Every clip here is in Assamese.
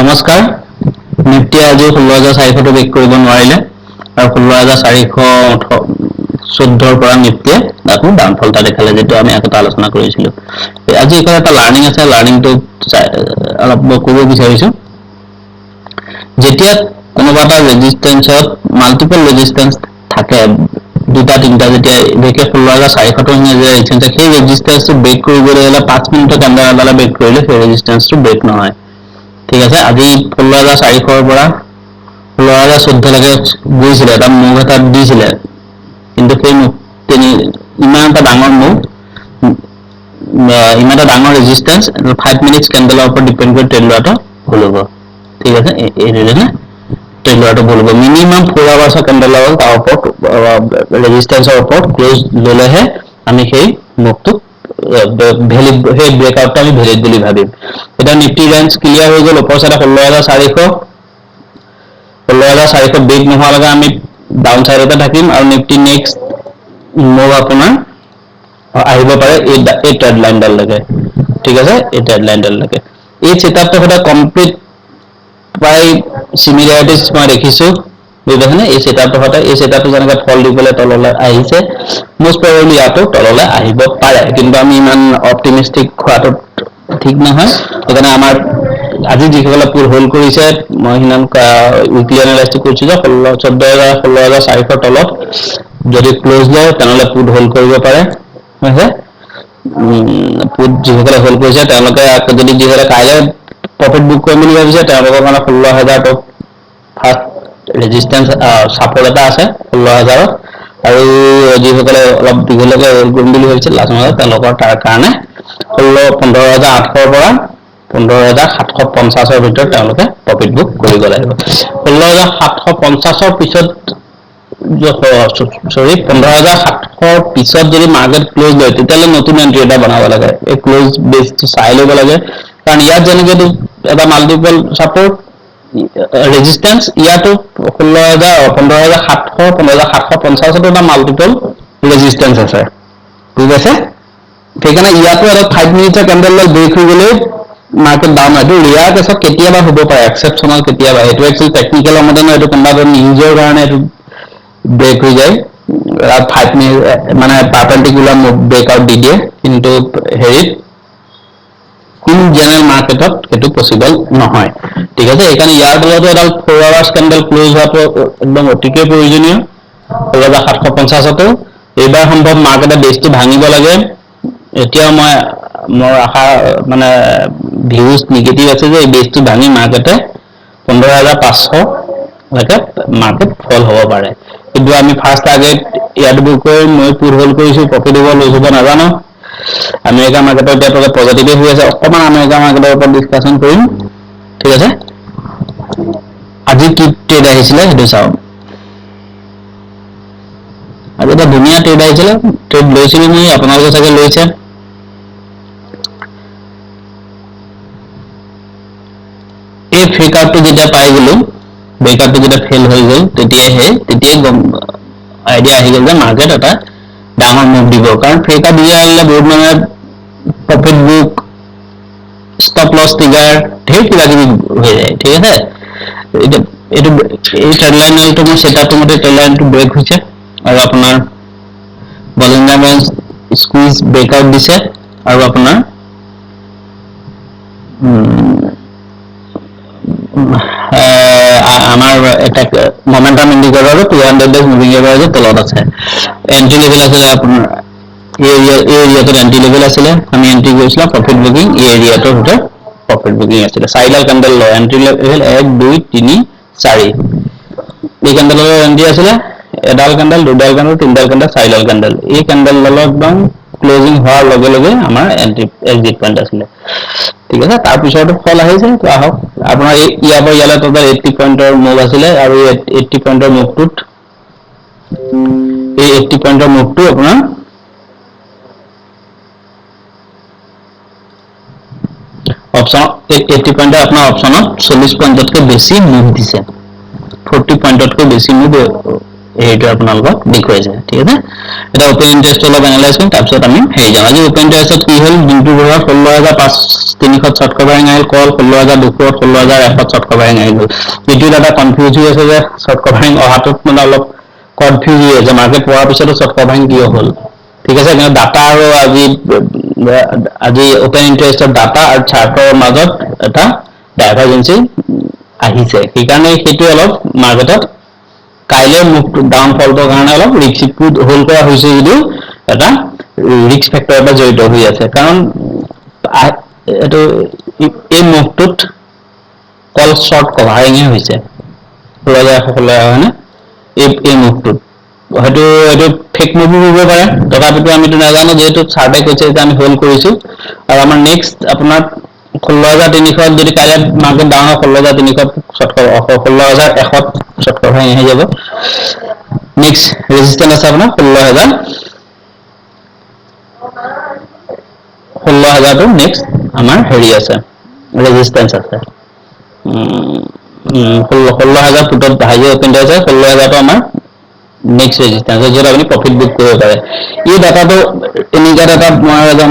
নমস্কাৰ নিফটি আজি 16400 টো ব্ৰেক কৰিব নোৱাৰিলে আৰু 16414 ৰ পৰা নিফটিয়ে আকৌ ডাউনফল এটা দেখালে যেটো আমি আগতে আলোচনা কৰিছিলো আজি এটা লাৰ্নিং আছে লাৰ্নিংটো অলপ ক'ব বিচাৰিছো যেতিয়া কোনোবা এটা ৰেজিস্ট্যান্সত মাল্টিপল ৰেজিস্ট্যান্স থাকে দুটা তিনটা যেতিয়া দেখে 16400 টো যে ৰেজিস্ট্যান্স সেই ৰেজিস্ট্যান্সটো ব্ৰেক কৰিবলৈ হলে 5 মিনিটৰ কাণ্ডাৰ এডালে ব্ৰেক কৰিলে সেই ৰেজিস্ট্যান্সটো ব্ৰেক নহয় ঠিক আছে আজি 16400 ৰ পৰা 16014 লৈকে গৈছিল এটা মুভ এটা দিছিল কিন্তু সেই মুভ তিনি ইমান এটা ডাঙৰ মুভ ইমান এটা ডাঙৰ ৰেজিস্ট্যান্স 5 মিনিটস ক্যান্ডেলৰ ওপৰত ডিপেন্ড কৰি ট্ৰেড লোৱাটো ভুল হ'ব ঠিক আছে এই ৰেজনে ট্ৰেড লোৱাটো ভুল হ'ব মিনিমাম 4 আৱাৰ্ছৰ ক্যান্ডেলৰ ওপৰত ৰেজিস্ট্যান্সৰ ওপৰত ক্লোজ ললেহে আমি সেই মুভটো ভ্যালিড হে ব্রেকআউটটা আমি ভ্যালিড বুলি ভাবিম এটা নিফটি রেঞ্জ ক্লিয়ার হৈ গল ওপৰ সাইডে 16400 ব্ৰেক নোহোৱালৈকে আমি ডাউন সাইডতে থাকিম আৰু নিফটি নেক্সট মুভ আপোনাৰ আহিব পাৰে এই ট্ৰেড লাইনডাল লৈকে ঠিক আছে এই ট্ৰেড লাইনডাল লৈকে এই সেটআপটো হটা কমপ্লিট প্ৰায় সিমিলাৰিটিজ মই দেখিছো বুজিছেনে এই সেটআপটো হটা এই সেটআপটো যেনেকৈ ফল দি পেলাই তললৈ আহিছে মোস্ট প্ৰবাবলি ইয়াতো তললৈ আহিব পাৰে কিন্তু আমি ইমান অপটিমিস্টিক হোৱাটো ঠিক নহয় এখানে আমাৰ আজি যিসকলে পুল হোল্ড কৰিছে মই হিনান উইকলি এনালাইসিস কৰিছো যে 16400 তলত যদি ক্লোজ লয় তেনেহলে পুট হোল্ড কৰিব পাৰে হৈছে পুট যিসকলে হোল্ড কৰিছে তেওঁলোকে যদি যিসকলে কাইলৈ প্ৰফিট বুক কৰিম বুলি ভাবিছে তেওঁলোকৰ কাৰণে 16000 টো ফাৰ্স্ট ৰেজিস্ট্যান্স সাপোৰ্ট এটা আছে 16000 আৰু যিসকলে অলপ দীঘলৈকে হোল্ড কৰিম বুলি ভাবিছে লাষ্ট মাহত তেওঁলোকৰ তাৰ কাৰণে 15800 পৰা 15750 ৰ ভিতৰত তেওঁলোকে প্ৰফিট বুক কৰিব লাগিব 16750 ৰ পিছত সৰি 15700 পিছত যদি মাৰ্কেট ক্লোজ হয় তেতিয়ালে নতুন এন্ট্ৰি এটা বনাব লাগে এই ক্লোজ বেসটো চাই ল'ব লাগে কাৰণ ইয়াত যেনেকৈ এটা মাল্টিপল সাপোৰ্ট ৰেজিস্ট্যান্স ইয়াতো 15700 15750 টো এটা মাল্টিপল ৰেজিস্ট্যান্স আছে ঠিক আছে সেইকাৰণে ইয়াতো এটা 5 মিনিটৰ ক্যান্ডেল লৈ ব্ৰেক হৈ গলে মাৰ্কেট ডাউন হয় তো ৰিয়াৰ কেছত কেতিয়াবা হ'ব পাৰে এক্সেপশনাল কেতিয়াবা এটো একচুয়ালি টেকনিক্যাল মতে নহয় এটো কোনবা নিউজৰ কাৰণে এটো ব্ৰেক হৈ যায় 5 মিনিট মানে পাৰপেন্ডিকুলাৰ ব্ৰেকআউট দি দিয়ে কিন্তু হেৰিত কোন জেনাৰেল মাৰ্কেটত এটো পসিবল নহয় ঠিক আছে এখানে ইয়াৰ তলতো এটা 4 আৱাৰ্ছ ক্যান্ডেল ক্লোজ হোৱাটো একদম অতিকে প্ৰয়োজনীয় 16750 টো এইবাৰ সম্ভৱ মাৰ্কেটে বেসটো ভাঙিব লাগে এতিয়া মই মোৰ আশা মানে ভিউজ নেগেটিভ আছে যে এই বেসটো ভাঙি মাৰ্কেটে 15500 লৈকে মাৰ্কেট ফল হ'ব পাৰে কিন্তু আমি ফাৰ্স্ট টাৰ্গেট ইয়াত বুক কৰি মই পুট হোল্ড কৰিছো প্ৰফিট হ'ব লৈছো নাজানো আমেৰিকা মাৰ্কেটৰ এতিয়া পজিটিভ হৈ আছে অকমান আমেৰিকা মাৰ্কেটৰ ওপৰত ডিসকাশন কৰিম ঠিক আছে আজি কি ট্ৰেড আহিছিলে হেতু চাও আজি এটা ধুনীয়া ট্ৰেড আহিছিলে ট্ৰেড লৈছিলো মই আপোনালোকে চাগে লৈছে এই ফ্ৰিকাউটটো যেতিয়া পাই গলো ব্ৰেকআউটটো যেতিয়া ফেল হৈ গল তেতিয়াই আইডিয়া আহি গল যে মাৰ্কেট এটা ডাঙৰ মুভ দিব কাৰণ ফ্ৰিকাউট দিয়া আহিলে বহুত মানে profit book stop loss trigger ঢেৰ কিবা কিবি হৈ যায় ঠিক আছে এইটো এই ট্ৰেড লাইনটো মই সেটআপটো মতে ট্ৰেড লাইনটো ব্ৰেক হৈছে আৰু আপোনাৰ বলিঞ্জাৰ বেঞ্চ স্কুইজ ব্ৰেকআউট দিছে আৰু আপোনাৰ আমাৰ এটা মোমেন্টাম ইন্ডিকেটৰ 200 ডেজ মুভিং এভাৰেজৰ তলত আছে এন্ট্ৰি লেভেল আছে আপোনাৰ এই এৰিয়াটো এন্ট্ৰি লেভেল আছিল আমি এন্ট্ৰি কৰিছিলা প্ৰফিট বুকিং এই এৰিয়াটোৰ ভিতৰত প্ৰফিট বুকিং আছিল চাইডাল ক্যান্ডেল ল এন্ট্ৰি লেভেল 1 2 3 4 এই ক্যান্ডেলৰ এন্ট্ৰি আছিল এডাল ক্যান্ডেল দুডাল ক্যান্ডেল তিনডাল ক্যান্ডেল চাইডাল ক্যান্ডেল এই ক্যান্ডেল ডালৰ একদম ক্লোজিং হোৱাৰ লগে লগে আমাৰ এন্ট্ৰি এক্সিট পইণ্ট আছিল ঠিক আছে তাৰ পিছতো ফল আহিছে তো আহক আপোনাৰ ইয়াৰ পৰা ইয়ালে টোটাল 80 পইণ্টৰ মুভ আছিল আৰু 80 পইণ্টৰ মুভটোত এই 80 পইণ্টৰ মুভটো আপোনাৰ অপশন 80 পইণ্টৰ আপোনাৰ অপশনত 40 পইণ্টতকৈ বেছি মুভ দিছে 40 পইণ্টতকৈ বেছি মুভ এইটো আপোনালোকক দেখুৱাইছে ঠিক আছে এটা ওপেন ইন্টাৰেষ্ট অলপ এনালাইজ কৰিম তাৰপিছত আমি হেৰি যাম আজি ওপেন ইন্টাৰেষ্টত কি হ'ল দিনটো ভৰত 16300 শৰ্ট কভাৰিং আহিল কল 16200 16100 শৰ্ট কভাৰিং আহিল এইটো এটা কনফিউজ হৈ আছে যে শৰ্ট কভাৰিং অহাটোত মানে অলপ কনফিউজ হৈ আছে মাৰ্কেট পোৱাৰ পিছতো শৰ্ট কভাৰিং কিয় হ'ল ঠিক আছে কিন্তু ডাটা আৰু আজি ওপেন ইন্টাৰেষ্টৰ ডাটা আৰু চাৰ্টৰ মাজত এটা ডাইভাৰজেন্সি আহিছে সেইকাৰণে সেইটো অলপ মাৰ্কেটত কাইলৈ মুভটো ডাউনফলটোৰ কাৰণে অলপ ৰিস্কটো হোল্ড কৰা হৈছে যদিও এটা ৰিস্ক ফেক্টৰ এটা জড়িত হৈ আছে কাৰণ এইটো এই মুভটোত কল শৰ্ট কভাৰিঙে হৈছে 16000 হয়নে এই মুভটোত হয়তো এইটো ফেক মুভি হ'ব পাৰে তথাপিতো আমিতো নাজানো যেহেতু চাৰ্টে কৈছে যে আমি হোল্ড কৰিছো আৰু আমাৰ নেক্সট আপোনাৰ 16300 যদি কাইলৈ মাৰ্কেট ডাউন হয় 16300 16100 শৰ্ট কভাৰিং আহি যাব নেক্সট ৰেজিষ্টেন্স আছে আপোনাৰ 16000 টো নেক্সট আমাৰ হেৰি আছে ৰেজিষ্টেন্স আছে 16000 ফুটত হাই ওপেন আছে 16000 টো আমাৰ নেক্সট ৰেজিষ্টেন্স য'ত আপুনি প্ৰফিট বুক কৰিব পাৰে এই ডাটাটো এনেকুৱা ডাটা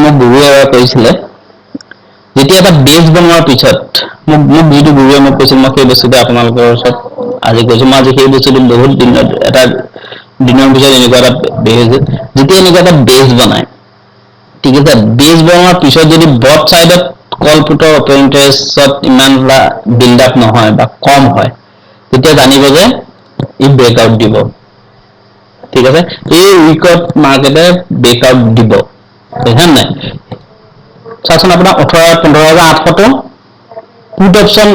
মোক গুৰুৱে কৈছিলে যেতিয়া এটা বেজ বনোৱাৰ পিছত মোক যিটো গুৰুৱে মোক কৈছিল মই সেই বস্তুটো আপোনালোকৰ ওচৰত আজি কৈছো মই আজি সেই বস্তুটো বহুত দিনৰ পিছত এনেকুৱা এটা বেজ যেতিয়া এনেকুৱা এটা বেজ বনায় ঠিক আছে বেজ বনোৱাৰ পিছত যদি বট চাইডত কল পুটৰ ওপেন ইন্টাৰেষ্টত ইমান বিল্ড আপ নহয় বা কম হয় তেতিয়া জানিব যে ই ব্ৰেকআউট দিব ঠিক আছে এই উইকত মাৰ্কেটে ব্ৰেকআউট দিব বুজিছে নাই চাচোন আপোনাৰ 15800 টো পুট অপশন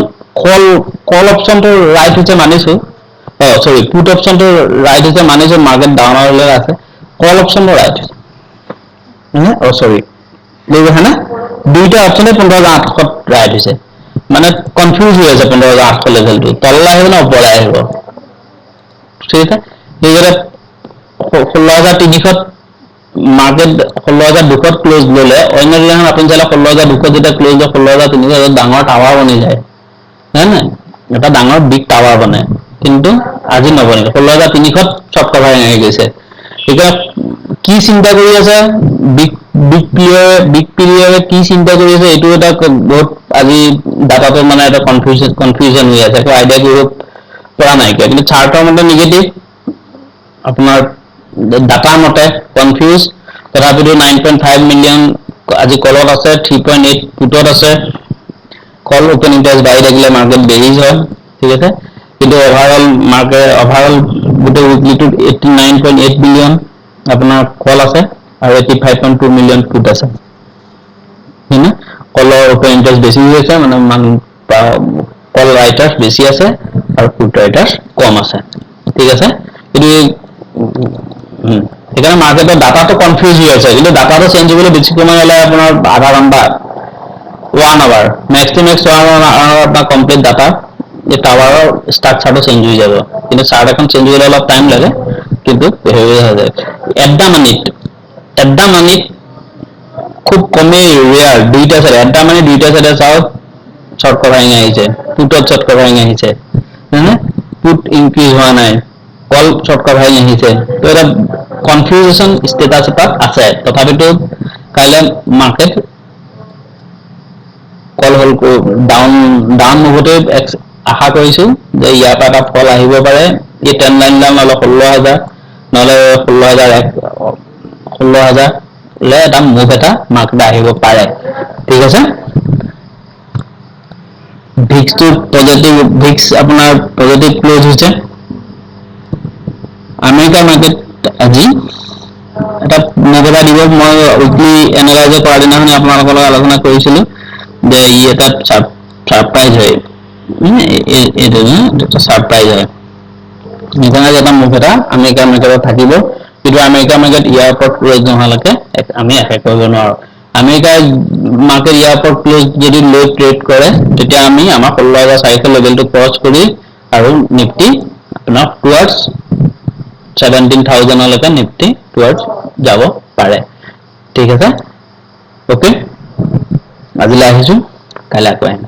কল অপশনটো ৰাইট হৈছে মানিছো সৰি পুট অপশনটো ৰাইট হৈছে মানিছো মাৰ্কেট ডাউনলৈ আছে কল অপশনটো ৰাইট সৰি বুজিছে না দুইটা অপশনে 15800 ৰাইট হৈছে মানে কনফিউজ হৈ আছে 15800 লেভেলটো তললৈ আহিব না ওপৰলৈ আহিব ঠিক আছে এইদৰে 16300 মাৰ্কেট 16200 ক্লোজ ললে অন্য দিনাখন আপুনি চালে 16200 যেতিয়া ক্লোজ হয় 16300 ডাঙৰ টাৱাৰ বনি যায় হয় নাই এটা ডাঙৰ বিগ টাৱাৰ বনে কিন্তু আজি নবনে 16300 শৰ্ট কভাৰিং আহি গৈছে এতিয়া কি চিন্তা কৰি আছে বিগ প্লেয়াৰে কি চিন্তা কৰি আছে এইটো এটা বহুত আজি ডাটাটো মানে এটা কনফিউজন হৈ আছে একো আইডিয়া কৰিব পৰা নাই কিন্তু চাৰ্টৰ মতে নিগেটিভ আপোনাৰ ডাটা মতে কনফিউজ তথাপিতো 9.5 মিলিয়ন আজি কলত আছে 3.8 পুটত আছে কল ওপেন ইন্টাৰেষ্ট বাঢ়ি থাকিলে মাৰ্কেট বেৰিজ হয় ঠিক আছে কিন্তু ওভাৰঅল গোটেই উইকলিটোত 89.8 বিলিয়ন আপোনাৰ কল আছে আৰু 85.2 মিলিয়ন পুট আছে হয়নে কলৰ ওপেন ইন্টাৰেষ্ট বেছি হৈছে মানে কল ৰাইটাৰ্ছ বেছি আছে আৰু পুট ৰাইটাৰ্ছ কম আছে ঠিক আছে কিন্তু সেইকাৰণে মাৰ্কেটৰ ডাটাটো কনফিউজ হৈ আছে কিন্তু ডাটাটো চেঞ্জ হ'বলৈ বেছি সময় হ'লে আপোনাৰ আধা ঘণ্টা 1 hour max to max 1 hour বা কমপ্লিট ডাটা এই টাৱাৰৰ ষ্ট্ৰাকচাৰটো চেঞ্জ হৈ যাব কিন্তু চাৰ্ট এখন চেঞ্জ হ'লে অলপ টাইম লাগে কিন্তু হেৰি হৈ যায় এট দা মানিত খুব কমেই ৰেয়াৰ দুইটা চাইডে চাওক শৰ্ট কভাৰিং আহিছে পুটত শৰ্ট কভাৰিং আহিছে পুট ইনক্ৰিজ হোৱা নাই কল শৰ্ট কভাৰিং আহিছে তো এটা কনফিউজন ষ্টেটাছ এটাত আছে তথাপিতো কাইলৈ মাৰ্কেট কল হল ডাউন মুভতে আশা কৰিছো যে ইয়াৰ পৰা এটা ফল আহিব পাৰে এই ট্ৰেন্ড লাইন নহলে 16000 নহলে 16000 লে এটা মুভ এটা মাৰ্কেট আহিব পাৰে ঠিক আছে ভিক্সটো পজিটিভ ভিক্স আপোনাৰ পজিটিভ ক্লোজ হৈছে আমেৰিকা মাৰ্কেট আজি এটা মুভ এটা দিব মই উইকলি এনালাইজ কৰাৰ দিনাখনি আপোনালোকৰ লগত আলোচনা কৰিছিলো যে ই এটা সাৰপ্ৰাইজ হয় এইটো সাৰপ্ৰাইজ হয় সেইকাৰণে এটা মুভ এটা আমেৰিকা মাৰ্কেটত থাকিব কিন্তু আমেৰিকা মাৰ্কেট ইয়াৰ ওপৰত ক্লোজ নোহোৱালৈকে আমি আশা কৰিব নোৱাৰো আমেৰিকা মাৰ্কেট ইয়াৰ ওপৰত ক্লোজ যদি লো ট্ৰেড কৰে তেতিয়া আমি আমাৰ 16400 লেভেলটো ক্ৰছ কৰি আৰু নিফটি আপোনাৰ টুৱাৰ্ডছ 17,000 লৈকে নিফটি টুৱাৰ্ডছ যাব পাৰে ঠিক আছে ওকে আজিলৈ আহিছো কাইলৈ আকৌ আহিম